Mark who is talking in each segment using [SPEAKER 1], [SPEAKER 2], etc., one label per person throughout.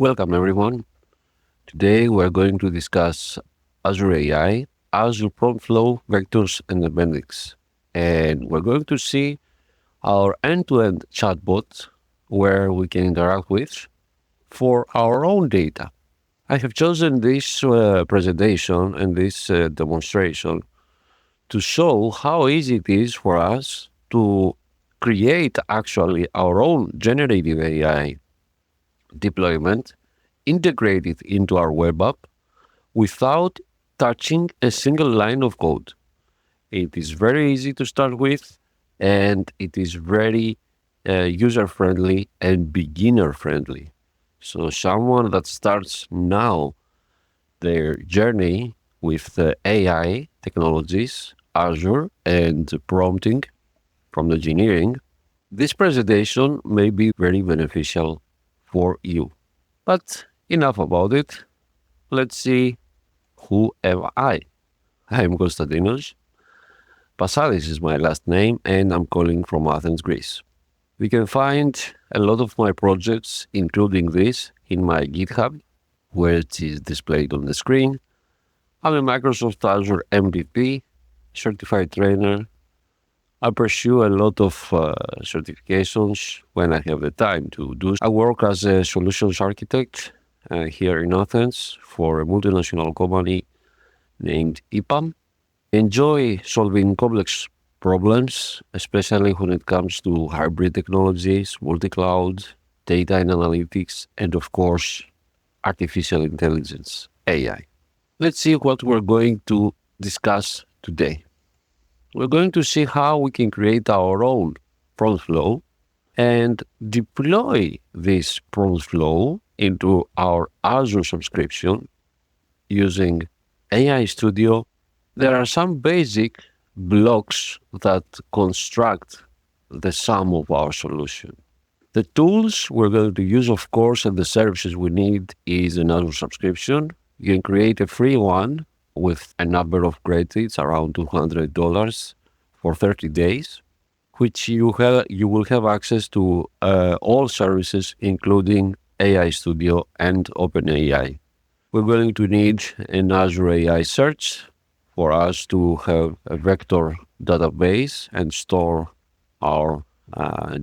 [SPEAKER 1] Welcome everyone. Today we're going to discuss Azure AI, Azure PromptFlow, Vectors, and Appendix. And we're going to see our end-to-end chatbot where we can interact with for our own data. I have chosen this presentation and this demonstration to show how easy it is for us to create actually our own generative AI deployment, integrate it into our web app without touching a single line of code. It is very easy to start with, and it is very user-friendly and beginner-friendly. So someone that starts now their journey with the AI technologies, Azure, and prompting from the engineering, this presentation may be very beneficial for you. But enough about it. Let's see, who am I? I'm Konstantinos. Pasalis is my last name, and I'm calling from Athens, Greece. You can find a lot of my projects, including this, in my GitHub, where it is displayed on the screen. I'm a Microsoft Azure MVP, certified trainer. I pursue a lot of certifications when I have the time to do. I work as a solutions architect here in Athens for a multinational company named EPAM. Enjoy solving complex problems, especially when it comes to hybrid technologies, multi-cloud, data and analytics, and of course, artificial intelligence, AI. Let's see what we're going to discuss today. We're going to see how we can create our own PromptFlow and deploy this PromptFlow into our Azure subscription using AI Studio. There are some basic blocks that construct the sum of our solution. The tools we're going to use, of course, and the services we need is an Azure subscription. You can create a free one with a number of credits, around $200 for 30 days, which you will have access to all services, including AI Studio and OpenAI. We're going to need an Azure AI search for us to have a vector database and store our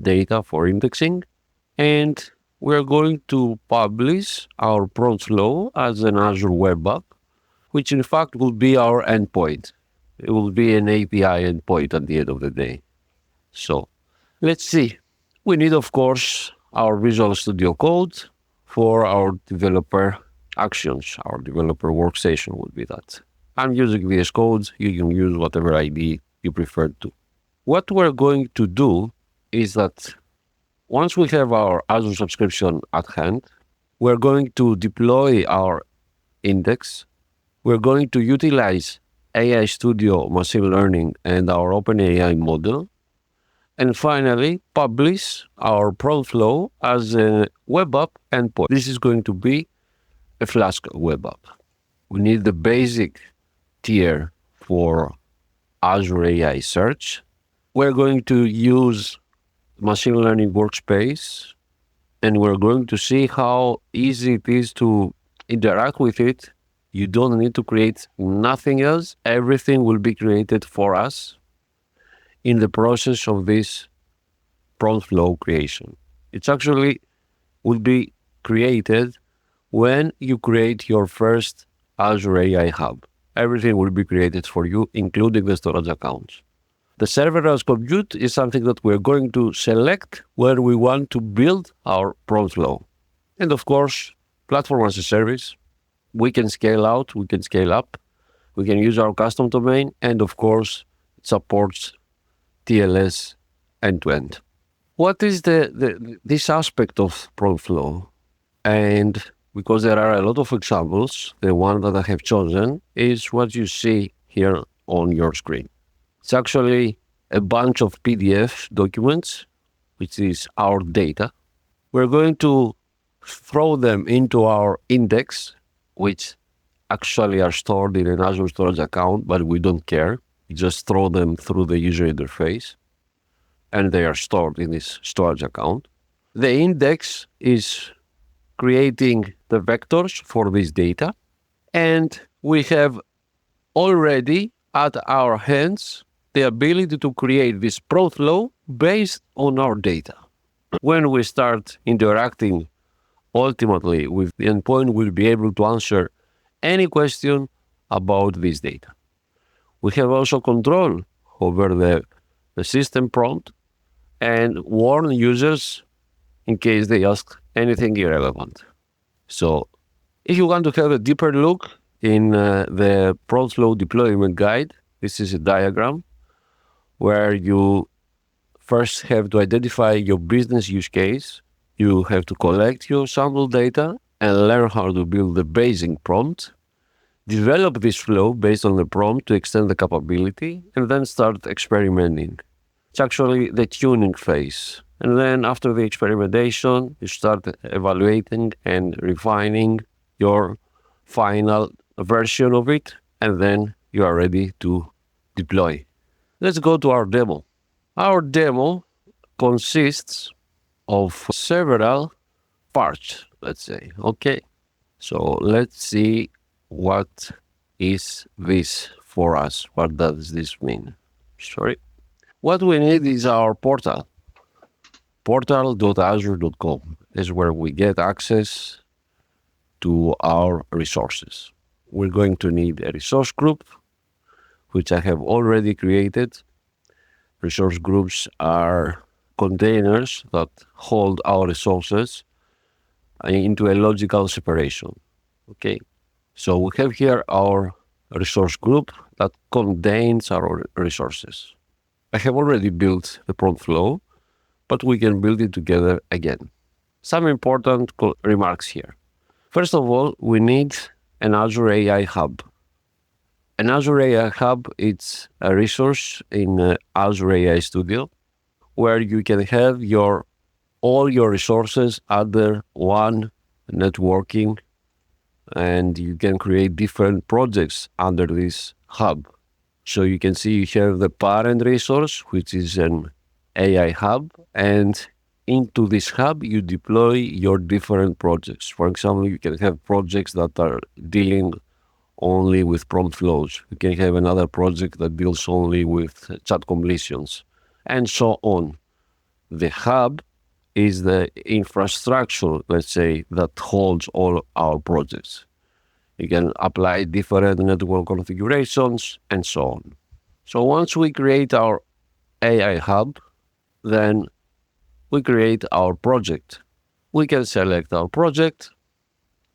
[SPEAKER 1] data for indexing. And we're going to publish our PromptFlow as an Azure web app, which in fact will be our endpoint. It will be an API endpoint at the end of the day. So let's see. We need, of course, our Visual Studio Code for our developer actions. Our developer workstation would be that. I'm using VS Code. You can use whatever ID you prefer to. What we're going to do is that once we have our Azure subscription at hand, we're going to deploy our index. We're going to utilize AI Studio, machine learning, and our OpenAI model. And finally, publish our PromptFlow as a web app endpoint. This is going to be a Flask web app. We need the basic tier for Azure AI search. We're going to use machine learning workspace, and we're going to see how easy it is to interact with it. You don't need to create nothing else. Everything will be created for us in the process of this PromptFlow creation. It's actually will be created when you create your first Azure AI Hub. Everything will be created for you, including the storage accounts. The server as compute is something that we're going to select when we want to build our PromptFlow. And of course, platform as a service. We can scale out, we can scale up, we can use our custom domain, and of course, it supports TLS end-to-end. What is this aspect of PromptFlow? And because there are a lot of examples, the one that I have chosen is what you see here on your screen. It's actually a bunch of PDF documents, which is our data. We're going to throw them into our index, which actually are stored in an Azure storage account, but we don't care. We just throw them through the user interface, and they are stored in this storage account. The index is creating the vectors for this data. And we have already at our hands the ability to create this PromptFlow based on our data. When we start interacting ultimately with the endpoint, we'll be able to answer any question about this data. We have also control over the system prompt and warn users in case they ask anything irrelevant. So if you want to have a deeper look in the PromptFlow deployment guide, this is a diagram where you first have to identify your business use case. You have to collect your sample data and learn how to build the basic prompt, develop this flow based on the prompt to extend the capability, and then start experimenting. It's actually the tuning phase. And then after the experimentation, you start evaluating and refining your final version of it, and then you are ready to deploy. Let's go to our demo. Our demo consists of several parts, let's say. Okay, so let's see what is this for us. What does this mean? Sorry. What we need is our portal. Portal.azure.com is where we get access to our resources. We're going to need a resource group, which I have already created. Resource groups are containers that hold our resources into a logical separation. Okay, so we have here our resource group that contains our resources. I have already built the PromptFlow, but we can build it together again. Some important remarks here. First of all, we need an Azure AI Hub. An Azure AI Hub is a resource in Azure AI Studio where you can have all your resources under one networking, and you can create different projects under this hub. So you can see you have the parent resource, which is an AI hub, and into this hub, you deploy your different projects. For example, you can have projects that are dealing only with prompt flows. You can have another project that deals only with chat completions, and so on. The hub is the infrastructure, let's say, that holds all our projects. You can apply different network configurations and so on. So once we create our AI hub, then we create our project. We can select our project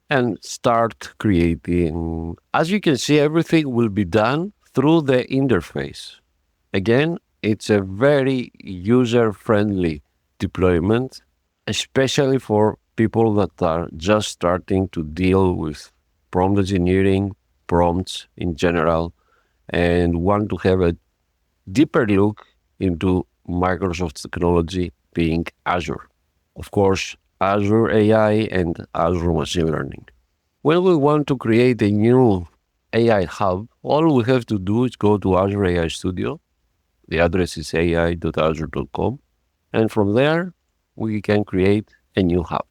[SPEAKER 1] and start creating. As you can see, everything will be done through the interface. Again, it's a very user-friendly deployment, especially for people that are just starting to deal with prompt engineering, prompts in general, and want to have a deeper look into Microsoft's technology being Azure. Of course, Azure AI and Azure Machine Learning. When we want to create a new AI hub, all we have to do is go to Azure AI Studio. The address is ai.azure.com. And from there, we can create a new hub.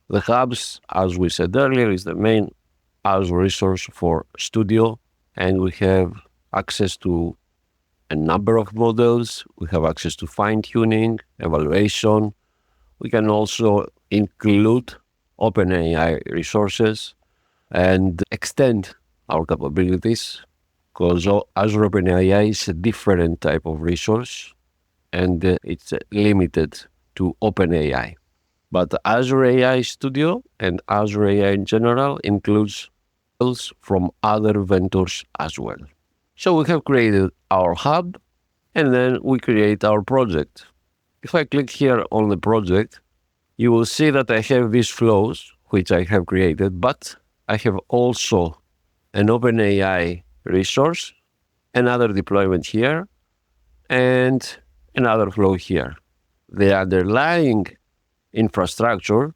[SPEAKER 1] The hubs, as we said earlier, is the main Azure resource for Studio, and we have access to a number of models. We have access to fine-tuning, evaluation. We can also include OpenAI resources and extend our capabilities, because Azure OpenAI is a different type of resource, and it's limited to OpenAI. But Azure AI Studio and Azure AI in general includes models from other vendors as well. So we have created our hub, and then we create our project. If I click here on the project, you will see that I have these flows, which I have created, but I have also an OpenAI resource, another deployment here, and another flow here. The underlying infrastructure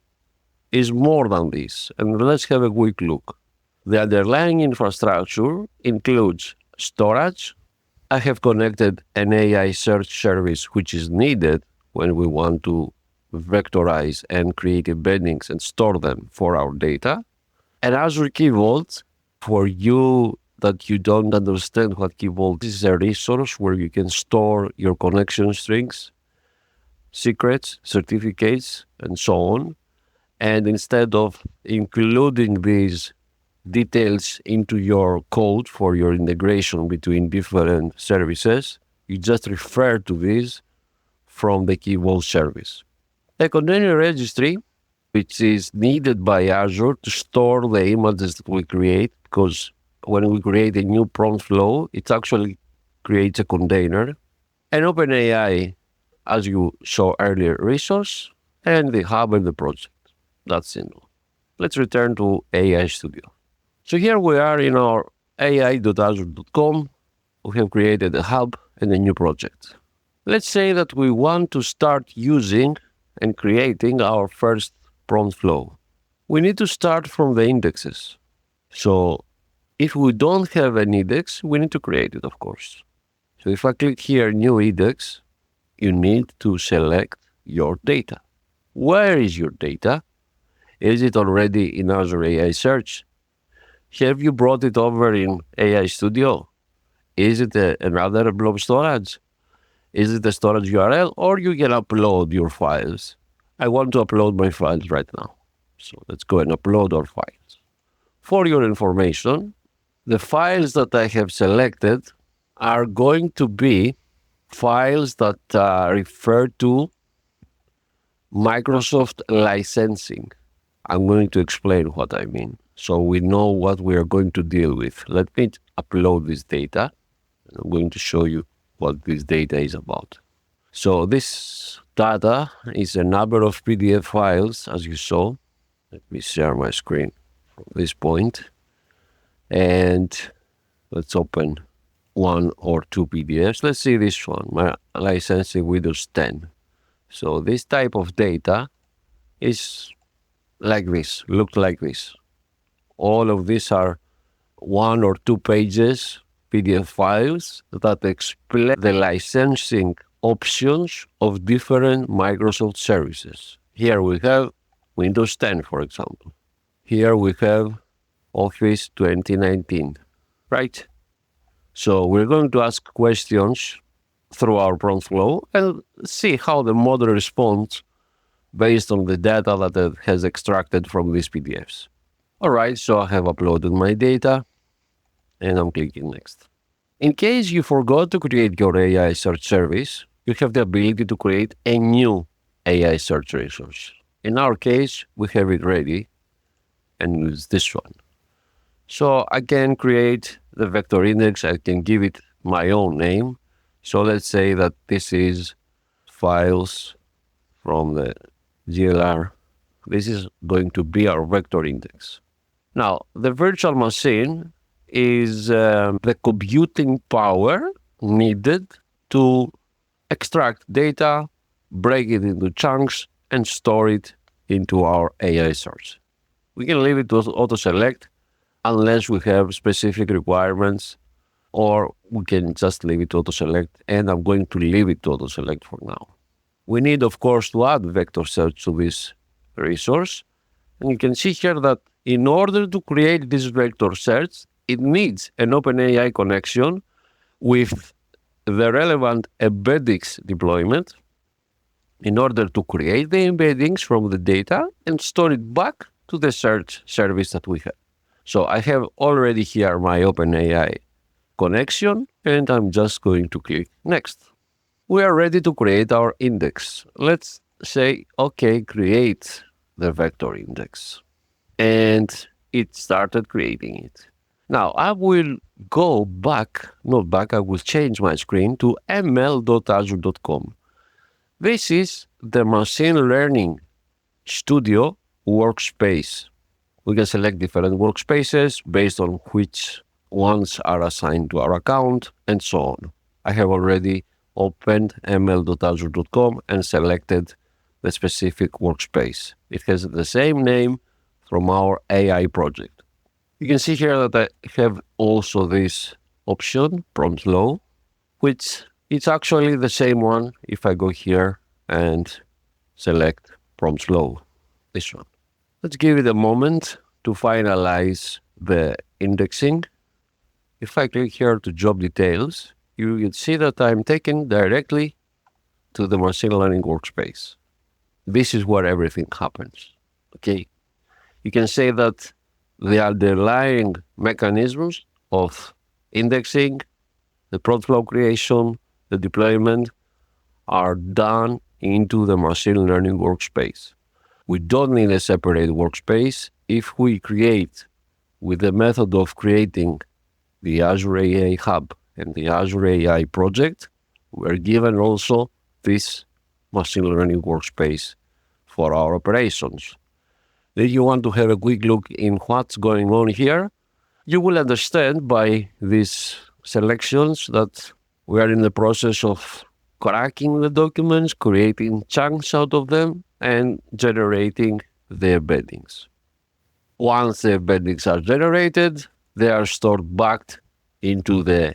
[SPEAKER 1] is more than this. And let's have a quick look. The underlying infrastructure includes storage. I have connected an AI search service, which is needed when we want to vectorize and create embeddings and store them for our data. And Azure Key Vault, for you that you don't understand what Key Vault is, a resource where you can store your connection strings, secrets, certificates, and so on. And instead of including these details into your code for your integration between different services, you just refer to this from the Key Vault service. A container registry, which is needed by Azure to store the images that we create, because when we create a new PromptFlow, it actually creates a container. An OpenAI, as you saw earlier, resource, and the hub and the project. That's simple. Let's return to AI Studio. So here we are in our ai.azure.com. We have created a hub and a new project. Let's say that we want to start using and creating our first PromptFlow. We need to start from the indexes. So if we don't have an index, we need to create it, of course. So if I click here, New Index, you need to select your data. Where is your data? Is it already in Azure AI Search? Have you brought it over in AI Studio? Is it another blob storage? Is it a storage URL? Or you can upload your files. I want to upload my files right now. So let's go and upload our files. For your information, the files that I have selected are going to be files that refer to Microsoft licensing. I'm going to explain what I mean, so we know what we are going to deal with. Let me upload this data. I'm going to show you what this data is about. So this data is a number of PDF files, as you saw. Let me share my screen from this point. And let's open one or two PDFs. Let's see this one, my licensing Windows 10. So this type of data is like this, looks like this. All of these are 1 or 2 pages PDF files that explain the licensing options of different Microsoft services. Here we have Windows 10, for example. Here we have Office 2019, right? So we're going to ask questions through our PromptFlow and see how the model responds based on the data that it has extracted from these PDFs. All right, so I have uploaded my data and I'm clicking next. In case you forgot to create your AI search service, you have the ability to create a new AI search resource. In our case, we have it ready and use this one. So I can create the vector index, I can give it my own name. So let's say that this is files from the GLR. This is going to be our vector index. Now, the virtual machine is the computing power needed to extract data, break it into chunks, and store it into our AI search. We can leave it to auto-select unless we have specific requirements, or we can just leave it to auto-select, and I'm going to leave it to auto-select for now. We need, of course, to add vector search to this resource. And you can see here that in order to create this vector search, it needs an OpenAI connection with the relevant embeddings deployment in order to create the embeddings from the data and store it back to the search service that we have. So I have already here my OpenAI connection, and I'm just going to click Next. We are ready to create our index. Let's say, okay, create the vector index. And it started creating it. Now, I will go back, not back, I will change my screen to ml.azure.com. This is the machine learning studio workspace. We can select different workspaces based on which ones are assigned to our account and so on. I have already opened ml.azure.com and selected the specific workspace. It has the same name from our AI project. You can see here that I have also this option, PromptFlow, which is actually the same one if I go here and select PromptFlow, this one. Let's give it a moment to finalize the indexing. If I click here to job details, you can see that I'm taken directly to the machine learning workspace. This is where everything happens. Okay. You can say that the underlying mechanisms of indexing, the PromptFlow creation, the deployment are done into the machine learning workspace. We don't need a separate workspace. If we create with the method of creating the Azure AI Hub and the Azure AI project, we're given also this machine learning workspace for our operations. If you want to have a quick look in what's going on here, you will understand by these selections that we are in the process of cracking the documents, creating chunks out of them, and generating the embeddings. Once the embeddings are generated, they are stored back into the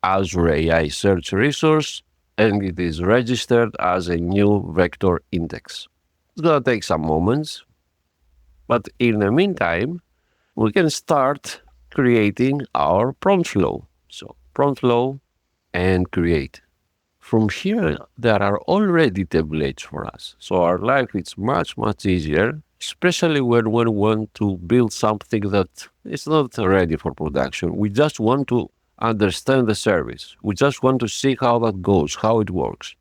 [SPEAKER 1] Azure AI search resource, and it is registered as a new vector index. It's going to take some moments, but in the meantime, we can start creating our PromptFlow. So PromptFlow and create. From here, there are already templates for us. So our life is much, much easier, especially when we want to build something that is not ready for production. We just want to understand the service. We just want to see how that goes, how it works.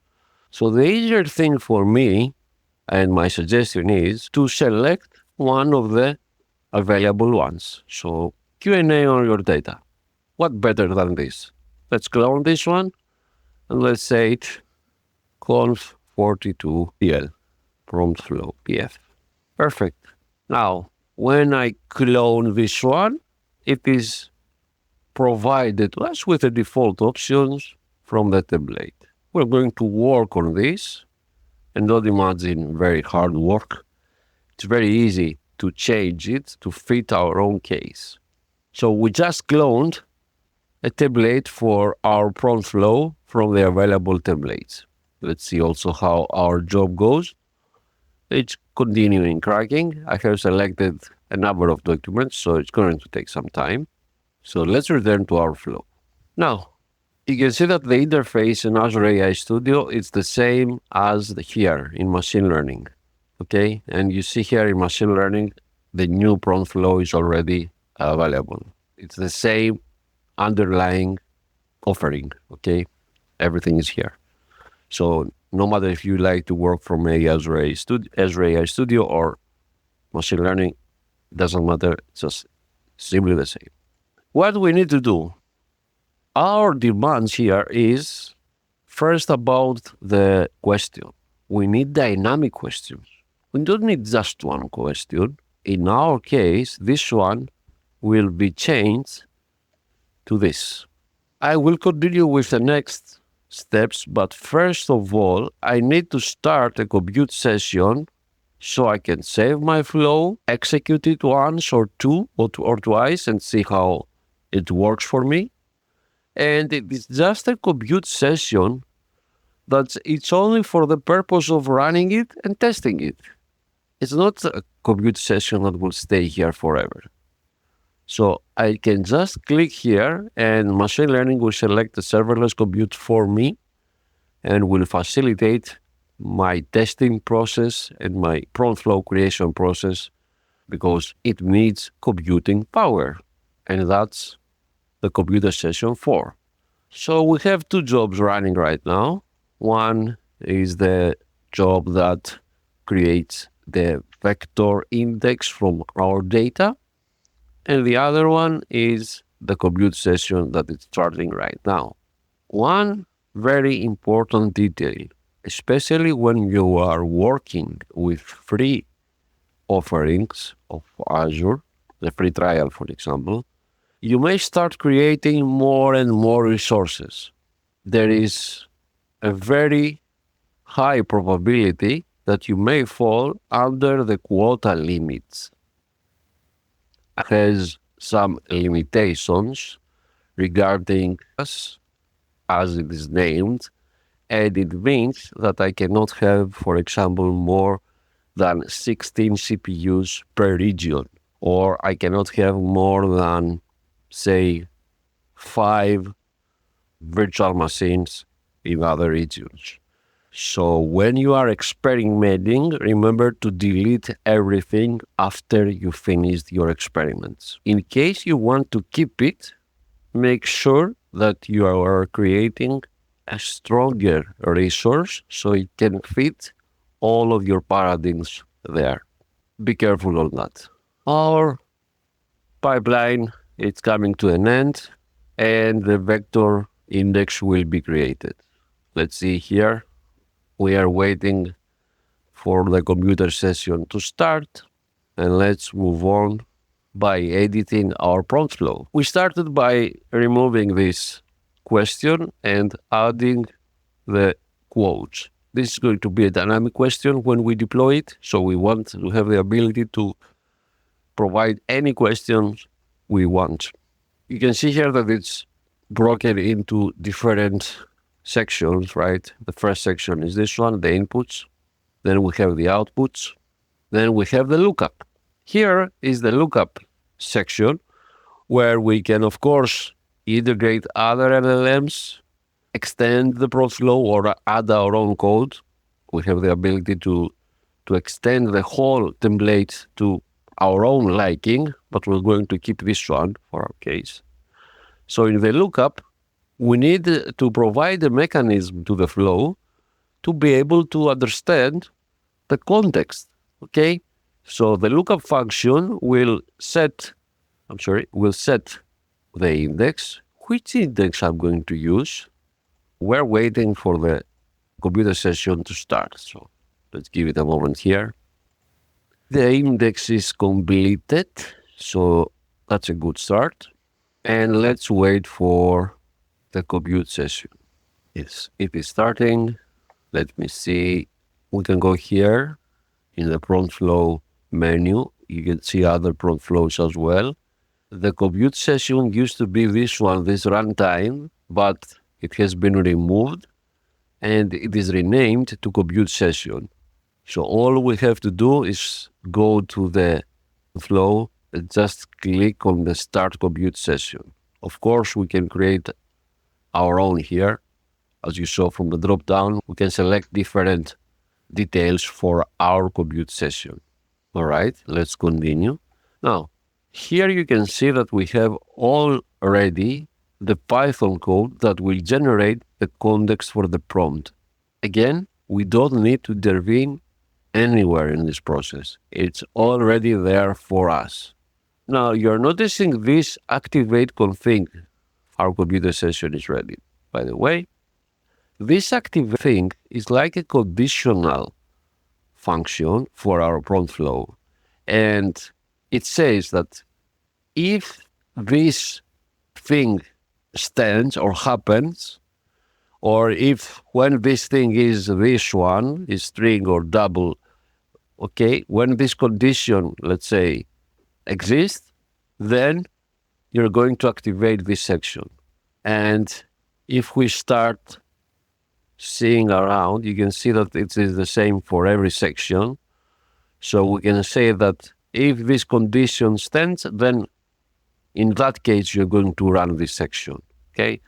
[SPEAKER 1] So the easier thing for me, and my suggestion is to select one of the available ones. So Q&A on your data. What better than this? Let's clone this one and let's say it Conf42 PL, PromptFlow PF. Perfect. Now, when I clone this one, it is provided to us with the default options from the template. We're going to work on this and don't imagine very hard work. It's very easy to change it to fit our own case. So we just cloned a template for our PromptFlow from the available templates. Let's see also how our job goes. It's continuing cracking. I have selected a number of documents, so it's going to take some time. So let's return to our flow. Now, you can see that the interface in Azure AI Studio is the same as here in machine learning. Okay, and you see here in machine learning, the new PromptFlow is already available. It's the same underlying offering. Okay, everything is here. So no matter if you like to work from Azure AI Studio or machine learning, doesn't matter. It's just simply the same. What we need to do, our demands here is first about the question. We need dynamic questions. We don't need just one question. In our case, this one will be changed to this. I will continue with the next steps, but first of all, I need to start a compute session so I can save my flow, execute it once or two or twice and see how it works for me. And it is just a compute session that it's only for the purpose of running it and testing it. It's not a compute session that will stay here forever. So I can just click here and machine learning will select the serverless compute for me and will facilitate my testing process and my PromptFlow creation process because it needs computing power. And that's the computer session 4. So we have two jobs running right now. One is the job that creates the vector index from our data. And the other one is the compute session that is starting right now. One very important detail, especially when you are working with free offerings of Azure, the free trial, for example, you may start creating more and more resources. There is a very high probability that you may fall under the quota limits. It has some limitations regarding us, as it is named, And it means that I cannot have, for example, more than 16 CPUs per region, or I cannot have more than, say, 5 virtual machines in other regions. So when you are experimenting, remember to delete everything after you finished your experiments. In case you want to keep it, make sure that you are creating a stronger resource so it can fit all of your paradigms there. Be careful on that. Our pipeline is coming to an end and the vector index will be created. Let's see here. We are waiting for the computer session to start, and let's move on by editing our prompt flow. We started by removing this question and adding the quotes. This is going to be a dynamic question when we deploy it, so we want to have the ability to provide any questions we want. You can see here that it's broken into different sections, right? The first section is this one, the inputs. Then we have the outputs. Then we have the lookup. Here is the lookup section where we can, of course, integrate other LLMs, extend the PromptFlow, or add our own code. We have the ability to extend the whole template to our own liking, but we're going to keep this one for our case. So in the lookup, we need to provide a mechanism to the flow to be able to understand the context, okay? So the lookup function will set the index. Which index I'm going to use? We're waiting for the computer session to start. So let's give it a moment here. The index is completed, so that's a good start. And let's wait for the compute session. Yes, it is starting. Let me see. We can go here in the PromptFlow menu. You can see other prompt flows as well. The compute session used to be this one, this runtime, but it has been removed and it is renamed to compute session. So all we have to do is go to the flow and just click on the start compute session. Of course, we can create our own here. As you saw from the drop down, we can select different details for our compute session. All right, let's continue. Now, here you can see that we have already the Python code that will generate the context for the prompt. Again, we don't need to intervene anywhere in this process. It's already there for us. Now, you're noticing this activate config. Our computer session is ready. By the way, this activate thing is like a conditional function for our prompt flow. And it says that if this thing stands or happens, or if when this thing is this one, is string or double, okay, when this condition, let's say, exists, then you're going to activate this section. And if we start seeing around, you can see that it is the same for every section. So we can say that if this condition stands, then in that case, you're going to run this section, okay?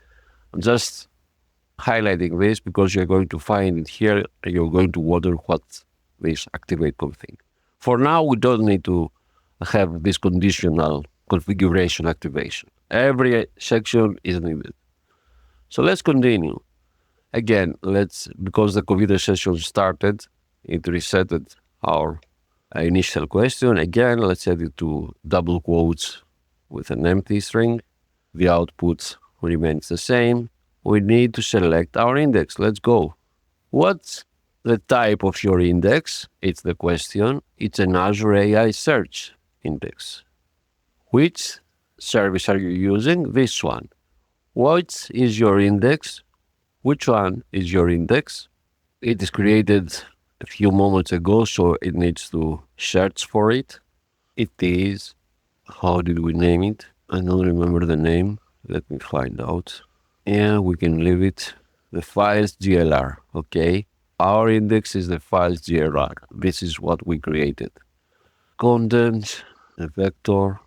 [SPEAKER 1] I'm just highlighting this because you're going to find it here and you're going to wonder what this activate config. For now, we don't need to have this conditional configuration activation. Every section is needed. So let's continue. Again, because the computer session started, it resetted our initial question. Again, let's set it to double quotes with an empty string. The output remains the same. We need to select our index. Let's go. What's the type of your index? It's the question. It's an Azure AI search index. Which service are you using? This one. What is your index? Which one is your index? It is created a few moments ago, so it needs to search for it. It is, how did we name it? I don't remember the name. Let me find out. Yeah, we can leave it. the files GLR, okay? Our index is the files GLR. This is what we created. Content, the vector.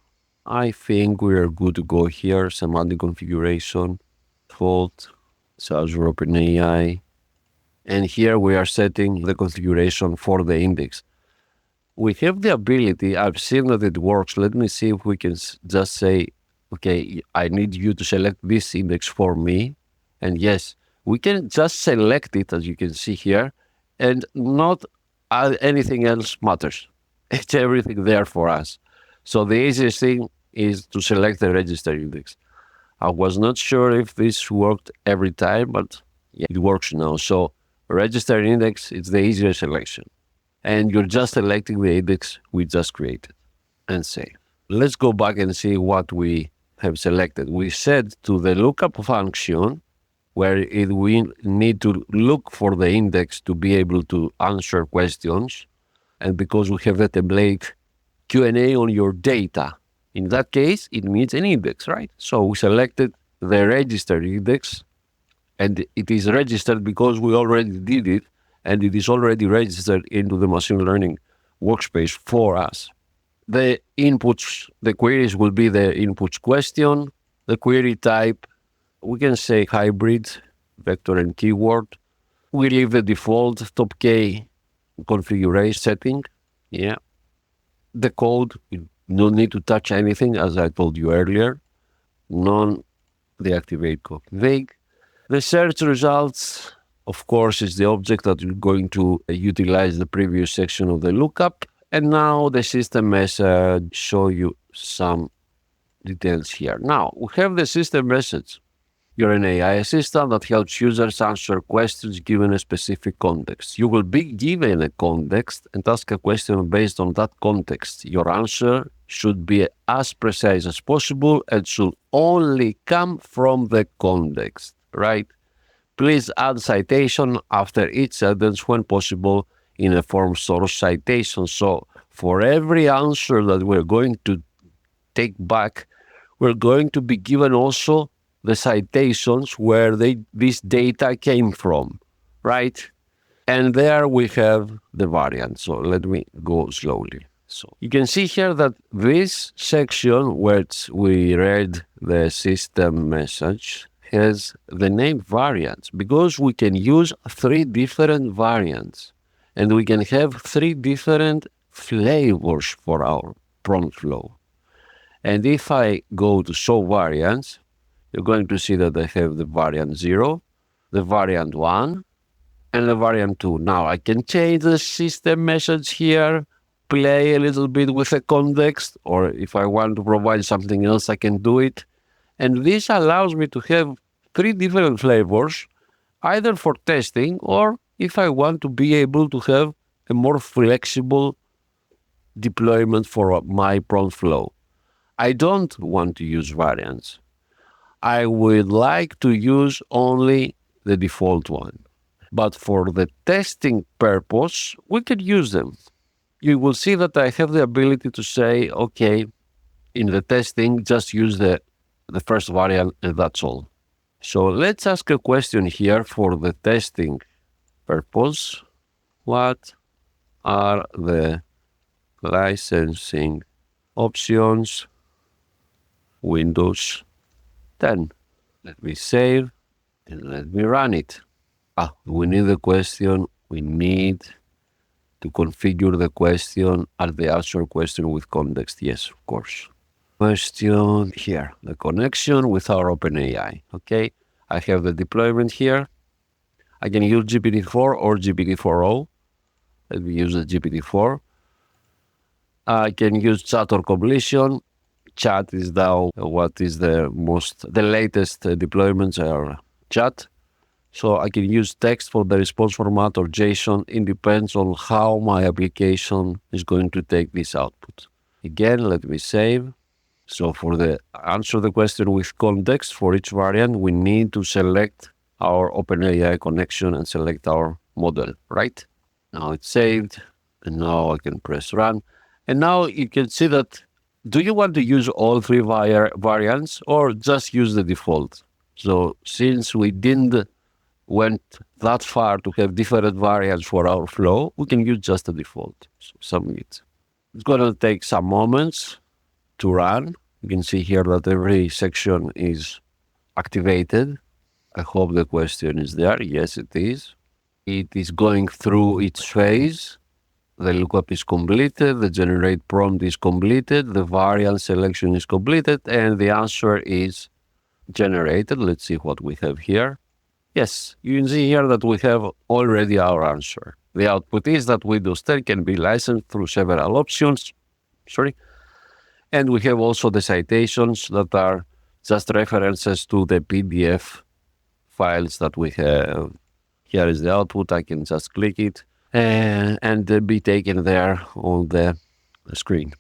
[SPEAKER 1] I think we are good to go here. Semantic configuration, default, it's Azure OpenAI. And here we are setting the configuration for the index. We have the ability, I've seen that it works. Let me see if we can just say, okay, I need you to select this index for me. And yes, we can just select it, as you can see here, and not anything else matters. It's everything there for us. So the easiest thing is to select the register index. I was not sure if this worked every time, but yeah, it works now. So register index, it's the easier selection. And you're just selecting the index we just created and save. Let's go back and see what we have selected. We said to the lookup function, where we need to look for the index to be able to answer questions. And because we have the template Q&A on your data, in that case, it needs an index, right? So we selected the registered index, and it is registered because we already did it, and it is already registered into the machine learning workspace for us. The inputs, the queries will be the inputs question, the query type, we can say hybrid, vector and keyword. We leave the default top K configuration setting. Yeah. The code, you don't need to touch anything, as I told you earlier. Non-deactivate code. Vague. The search results, of course, is the object that you're going to utilize the previous section of the lookup. And now the system message show you some details here. Now, we have the system message. You're an AI assistant that helps users answer questions given a specific context. You will be given a context and ask a question based on that context. Your answer should be as precise as possible and should only come from the context, right? Please add citation after each sentence when possible in a form source citation. So for every answer that we're going to take back, we're going to be given also the citations where this data came from, right? And there we have the variant. So let me go slowly. So you can see here that this section where we read the system message has the name variants because we can use 3 different variants and we can have 3 different flavors for our prompt flow. And if I go to show variants, you're going to see that I have the variant 0, the variant 1, and the variant 2. Now I can change the system message here, play a little bit with the context, or if I want to provide something else, I can do it. And this allows me to have 3 different flavors, either for testing or if I want to be able to have a more flexible deployment for my prompt flow. I don't want to use variants. I would like to use only the default one. But for the testing purpose, we could use them. You will see that I have the ability to say, okay, in the testing, just use the first variant and that's all. So let's ask a question here for the testing purpose. What are the licensing options? Windows 10. Let me save and let me run it. We need the question. We need to configure the question as the Azure question with context. Yes, of course. Question here, the connection with our OpenAI. Okay, I have the deployment here. I can use GPT-4 or GPT-4o. Let me use the GPT-4. I can use chat or completion. Chat is now what is the latest deployments are chat. So I can use text for the response format or JSON. It depends on how my application is going to take this output. Again, let me save. So for the answer the question with context for each variant, we need to select our OpenAI connection and select our model, right? Now it's saved, and now I can press run. And now you can see that, do you want to use all 3 variants or just use the default? So since we didn't went that far to have different variants for our flow, we can use just the default. So submit. It's going to take some moments to run. You can see here that every section is activated. I hope the question is there. Yes, it is. It is going through each phase. The lookup is completed, the generate prompt is completed, the variant selection is completed, and the answer is generated. Let's see what we have here. Yes, you can see here that we have already our answer. The output is that Windows 10 can be licensed through several options. And we have also the citations that are just references to the PDF files that we have. Here is the output. I can just click it and be taken there on the screen.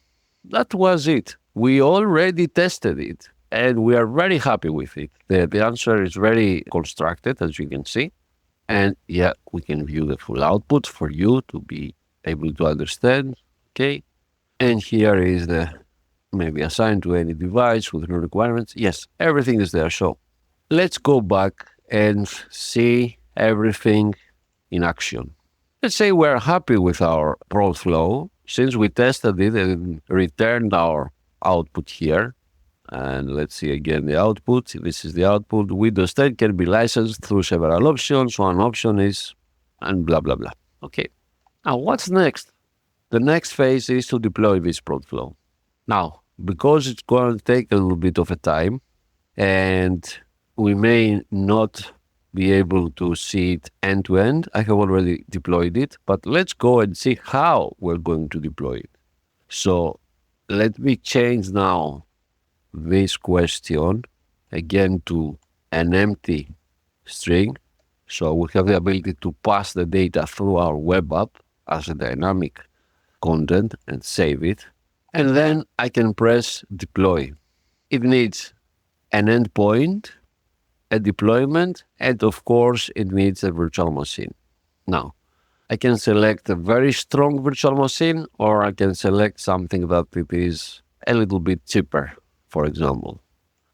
[SPEAKER 1] That was it. We already tested it and we are very happy with it. The answer is very constructed, as you can see. And yeah, we can view the full output for you to be able to understand. Okay. And here is the maybe assigned to any device with no requirements. Yes, everything is there. So let's go back and see everything in action. Let's say we're happy with our PromptFlow since we tested it and returned our output here. And let's see again the output. This is the output. Windows 10 can be licensed through several options. One option is, and blah, blah, blah. Okay. Now, what's next? The next phase is to deploy this PromptFlow. Now, because it's going to take a little bit of a time and we may not be able to see it end to end, I have already deployed it, but let's go and see how we're going to deploy it. So let me change now this question again to an empty string. So we have the ability to pass the data through our web app as a dynamic content and save it. And then I can press deploy. It needs an endpoint, a deployment, and of course it needs a virtual machine. Now, I can select a very strong virtual machine or I can select something that it is a little bit cheaper, for example.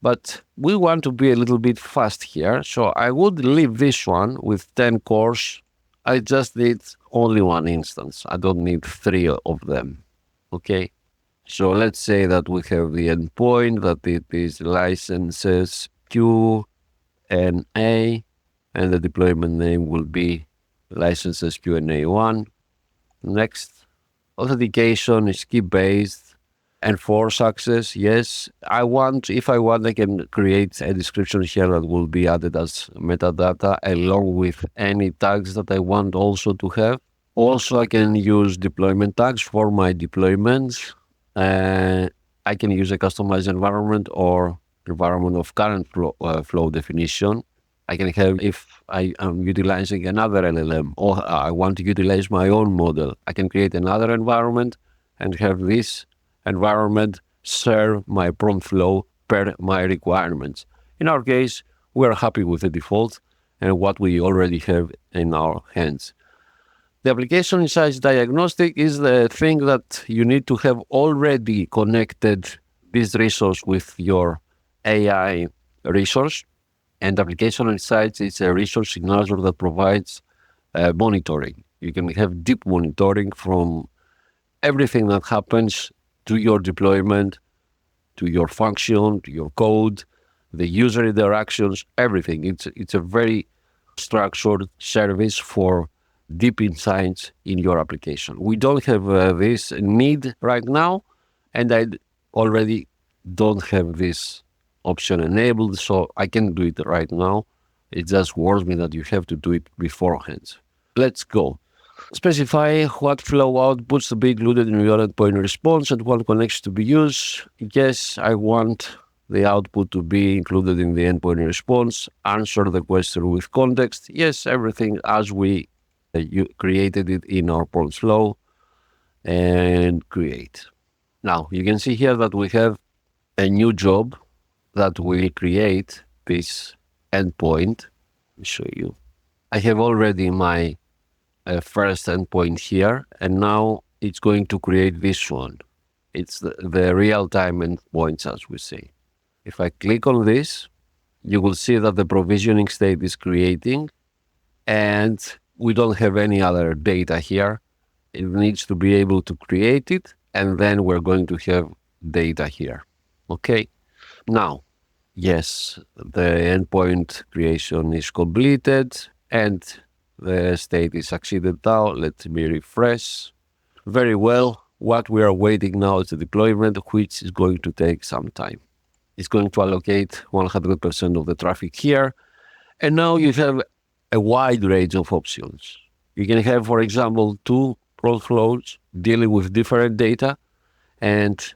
[SPEAKER 1] But we want to be a little bit fast here, so I would leave this one with 10 cores. I just need only one instance. I don't need 3 of them, okay? So let's say that we have the endpoint, that it is licenses Q and A, and the deployment name will be licenses Q&A1. Next, authentication is key-based, enforce access. Yes, if I want, I can create a description here that will be added as metadata along with any tags that I want also to have. Also, I can use deployment tags for my deployments. I can use a customized environment or environment of current flow definition. I can have, if I am utilizing another LLM or I want to utilize my own model, I can create another environment and have this environment serve my PromptFlow per my requirements. In our case, we're happy with the default and what we already have in our hands. The application insights diagnostic is the thing that you need to have already connected this resource with your AI resource. And application insights is a resource in Azure that provides monitoring. You can have deep monitoring from everything that happens to your deployment, to your function, to your code, the user interactions, everything. It's a very structured service for deep insights in your application. We don't have this need right now, and I already don't have this option enabled, so I can do it right now. It just warns me that you have to do it beforehand. Let's go. Specify what flow outputs to be included in your endpoint response and what connections to be used. Yes, I want the output to be included in the endpoint response. Answer the question with context. Yes, everything as we you created it in our PromptFlow and create. Now, you can see here that we have a new job that will create this endpoint. Let me show you. I have already my first endpoint here, and now it's going to create this one. It's the real-time endpoints, as we say. If I click on this, you will see that the provisioning state is creating. and we don't have any other data here. It needs to be able to create it, and then we're going to have data here. Okay. Now, yes, the endpoint creation is completed and the state is succeeded now. Let me refresh. Very well. What we are waiting now is the deployment, which is going to take some time. It's going to allocate 100% of the traffic here. And now you have a wide range of options. You can have, for example, two PromptFlows dealing with different data, and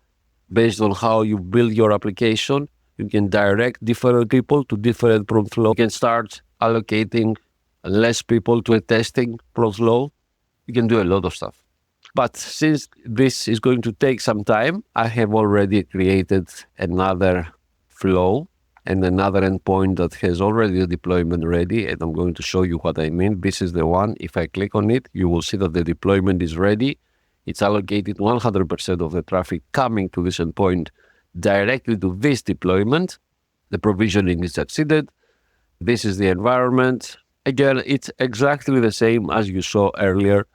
[SPEAKER 1] based on how you build your application, you can direct different people to different PromptFlow. You can start allocating less people to a testing PromptFlow. You can do a lot of stuff. But since this is going to take some time, I have already created another flow and another endpoint that has already a deployment ready, and I'm going to show you what I mean. This is the one. If I click on it, you will see that the deployment is ready. It's allocated 100% of the traffic coming to this endpoint directly to this deployment. The provisioning is succeeded. This is the environment. Again, it's exactly the same as you saw earlier.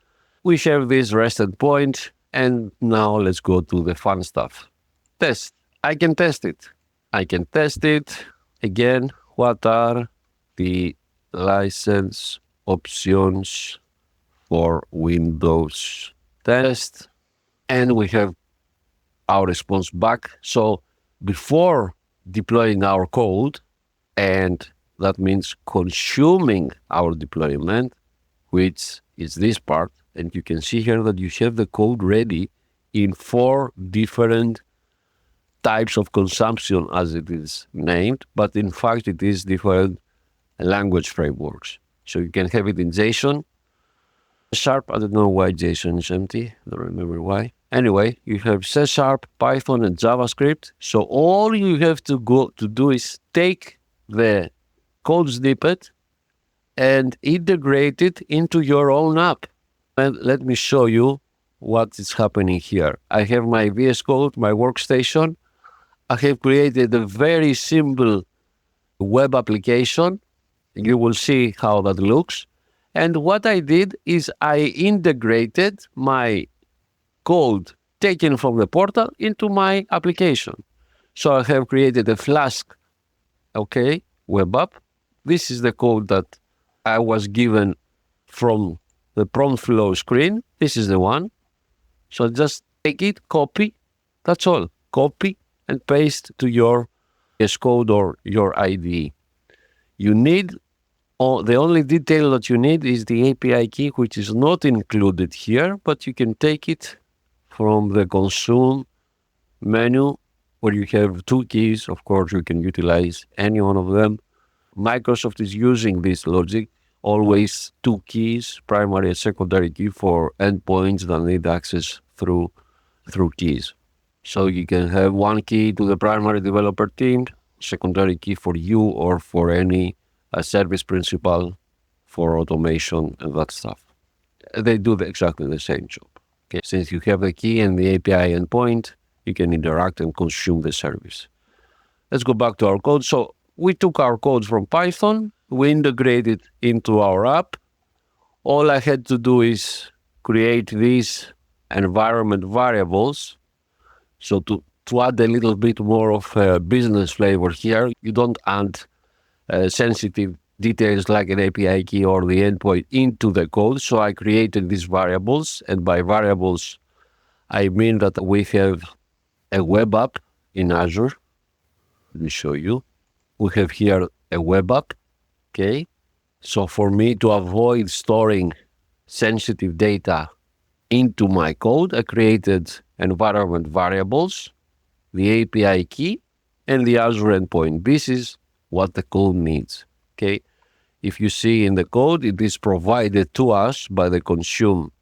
[SPEAKER 1] We have this REST endpoint, and now let's go to the fun stuff. Test. I can test it. Again, what are the license options for Windows test? And we have our response back. So before deploying our code, and that means consuming our deployment, which is this part, and you can see here that you have the code ready in 4 different types of consumption, as it is named, but in fact it is different language frameworks. So you can have it in JSON, Sharp. I don't know why JSON is empty. I don't remember why. Anyway, you have C#, Python, and JavaScript. So all you have to do is take the code snippet and integrate it into your own app. And let me show you what is happening here. I have my VS Code, my workstation. I have created a very simple web application. You will see how that looks. And what I did is I integrated my code taken from the portal into my application. So I have created a Flask, web app. This is the code that I was given from the PromptFlow screen. This is the one. So just take it, copy. That's all. Copy and paste to your VS Code or your IDE. You need, the only detail that you need is the API key, which is not included here, but you can take it from the consume menu where you have 2 keys. Of course, you can utilize any one of them. Microsoft is using this logic, always 2 keys, primary and secondary key for endpoints that need access through keys. So you can have 1 key to the primary developer team, secondary key for you or for any service principal for automation and that stuff. They do exactly the same job. Okay, since you have the key and the API endpoint, you can interact and consume the service. Let's go back to our code. So we took our code from Python, we integrated into our app. All I had to do is create these environment variables. So to add a little bit more of business flavor here, you don't add sensitive details like an API key or the endpoint into the code. So I created these variables, and by variables, I mean that we have a web app in Azure. Let me show you. We have here a web app, okay? So for me to avoid storing sensitive data into my code, I created environment variables, the API key, and the Azure endpoint. This is what the code needs, okay? If you see in the code, it is provided to us by the consume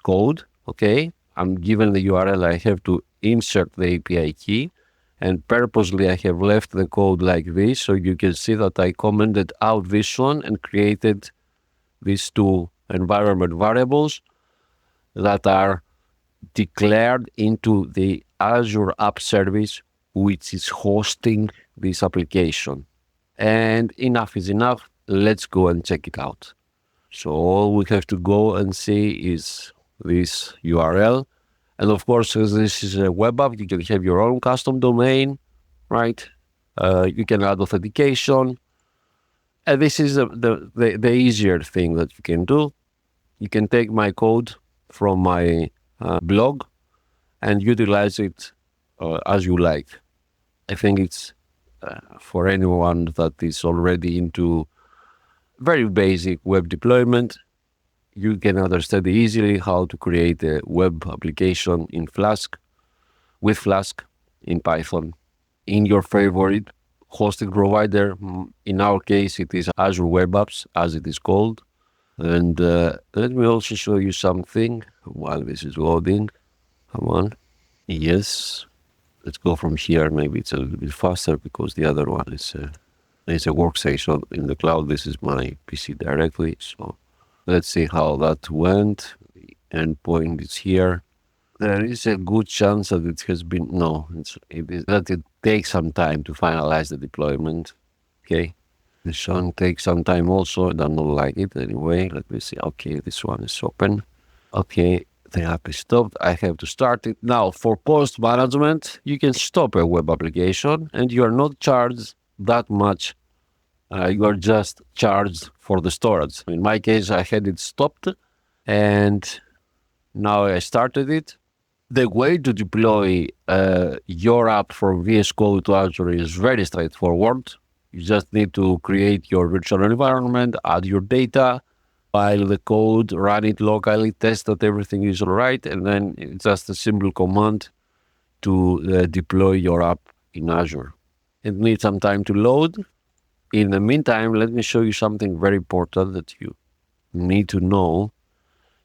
[SPEAKER 1] code, okay? I'm given the URL, I have to insert the API key, and purposely I have left the code like this, so you can see that I commented out this one and created these 2 environment variables that are declared into the Azure App Service, which is hosting this application. And enough is enough. Let's go and check it out. So all we have to go and see is this URL. And of course, as this is a web app, you can have your own custom domain, right? You can add authentication. And this is the easier thing that you can do. You can take my code from my blog and utilize it as you like. I think it's for anyone that is already into very basic web deployment, you can understand easily how to create a web application in Flask, with Flask, in Python, in your favorite hosting provider. In our case, it is Azure Web Apps, as it is called. And let me also show you something while this is loading. Come on. Yes. Let's go from here. Maybe it's a little bit faster because the other one is a workstation in the cloud. This is my PC directly. So let's see how that went. The endpoint is here. There is a good chance that it has been, that it takes some time to finalize the deployment. Okay. This should take some time also. I don't like it anyway. Let me see. Okay, this one is open. Okay, the app is stopped. I have to start it. Now, for post management, you can stop a web application and you are not charged that much. You are just charged for the storage. In my case, I had it stopped and now I started it. The way to deploy your app from VS Code to Azure is very straightforward. You just need to create your virtual environment, add your data, file the code, run it locally, test that everything is all right, and then it's just a simple command to deploy your app in Azure. It needs some time to load. In the meantime, let me show you something very important that you need to know.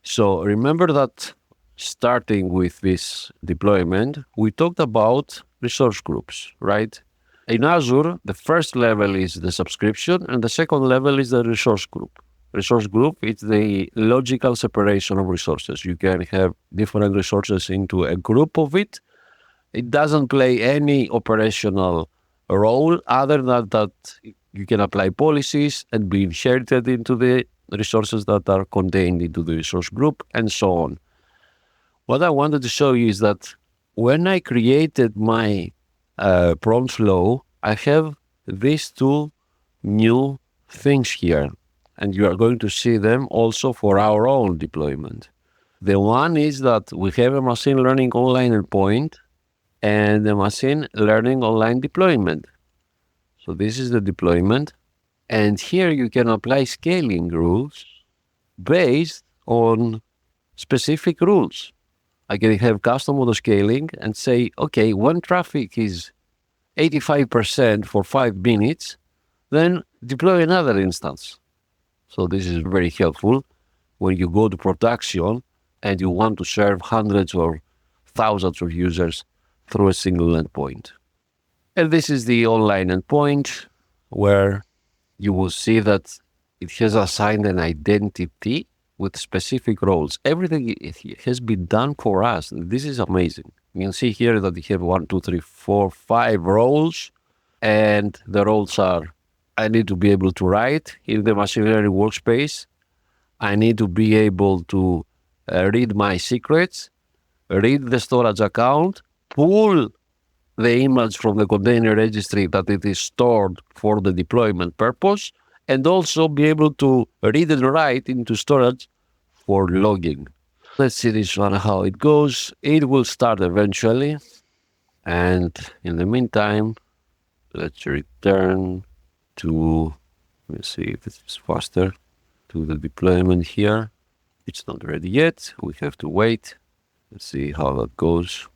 [SPEAKER 1] So remember that starting with this deployment, we talked about resource groups, right? In Azure, the first level is the subscription and the second level is the resource group. Resource group is the logical separation of resources. You can have different resources into a group of it. It doesn't play any operational role other than that you can apply policies and be inherited into the resources that are contained into the resource group and so on. What I wanted to show you is that when I created my PromptFlow, I have these two new things here, and you are going to see them also for our own deployment. The one is that we have a machine learning online endpoint and a machine learning online deployment. So this is the deployment, and here you can apply scaling rules based on specific rules. I can have custom auto scaling and say, okay, when traffic is 85% for 5 minutes, then deploy another instance. So this is very helpful when you go to production and you want to serve hundreds or thousands of users through a single endpoint. And this is the online endpoint where you will see that it has assigned an identity with specific roles. Everything has been done for us. This is amazing. You can see here that we have 1, 2, 3, 4, 5 roles, and the roles are: I need to be able to write in the machine learning workspace. I need to be able to read my secrets, read the storage account, pull the image from the container registry that it is stored for the deployment purpose, and also be able to read and write into storage for logging. Let's see this one, how it goes. It will start eventually. And in the meantime, let's return to, let's see if it's faster, to the deployment here. It's not ready yet. We have to wait. Let's see how that goes.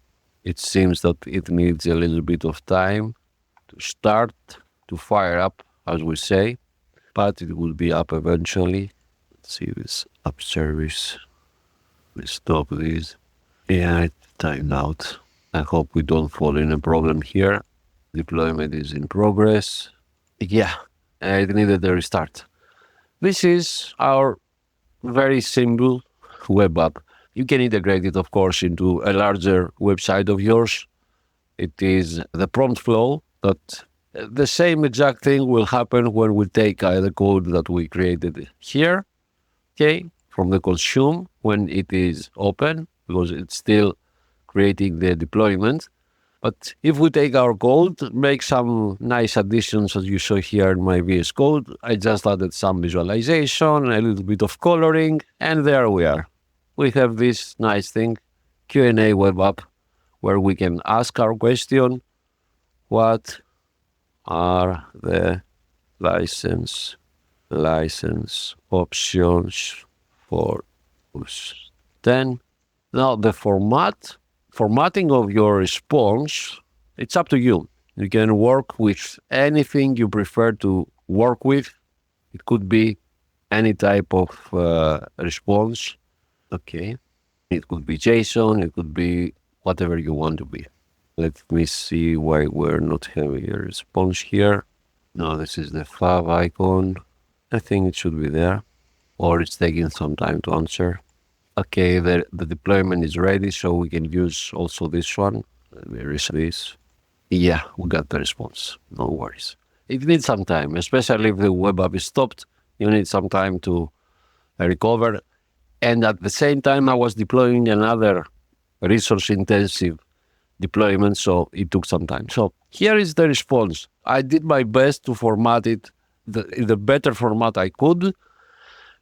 [SPEAKER 1] It seems that it needs a little bit of time to start, to fire up, as we say, but it will be up eventually. Let's see this app service. Let's stop this. Yeah, it timed out. I hope we don't fall in a problem here. Deployment is in progress. Yeah, it needed a restart. This is our very simple web app. You can integrate it, of course, into a larger website of yours. It is the PromptFlow, that the same exact thing will happen when we take the code that we created here okay, from the consume when it is open, because it's still creating the deployment. But if we take our code, make some nice additions as you saw here in my VS Code, I just added some visualization, a little bit of coloring, and there we are. We have this nice thing, Q&A web app, where we can ask our question, what are the license options for use? Then, now the formatting of your response, it's up to you. You can work with anything you prefer to work with. It could be any type of response. Okay. It could be JSON, it could be whatever you want to be. Let me see why we're not having a response here. No, this is the fav icon. I think it should be there. Or it's taking some time to answer. Okay, the deployment is ready, so we can use also this one. Let me erase this. Yeah, we got the response. No worries. It needs some time, especially if the web app is stopped. You need some time to recover. And at the same time, I was deploying another resource-intensive deployment, so it took some time. So here is the response. I did my best to format it in the better format I could,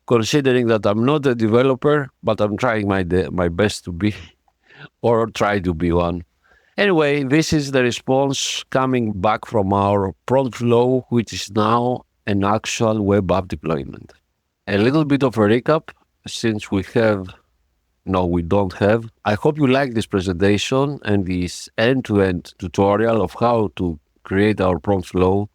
[SPEAKER 1] considering that I'm not a developer, but I'm trying my best to be, or try to be one. Anyway, this is the response coming back from our PromptFlow, which is now an actual web app deployment. A little bit of a recap, since we don't have. I hope you like this presentation and this end-to-end tutorial of how to create our PromptFlow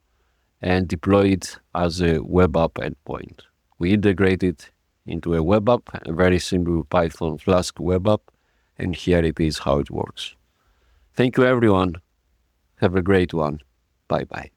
[SPEAKER 1] and deploy it as a web app endpoint. We integrate it into a web app, a very simple Python Flask web app, and here it is how it works. Thank you, everyone. Have a great one. Bye-bye.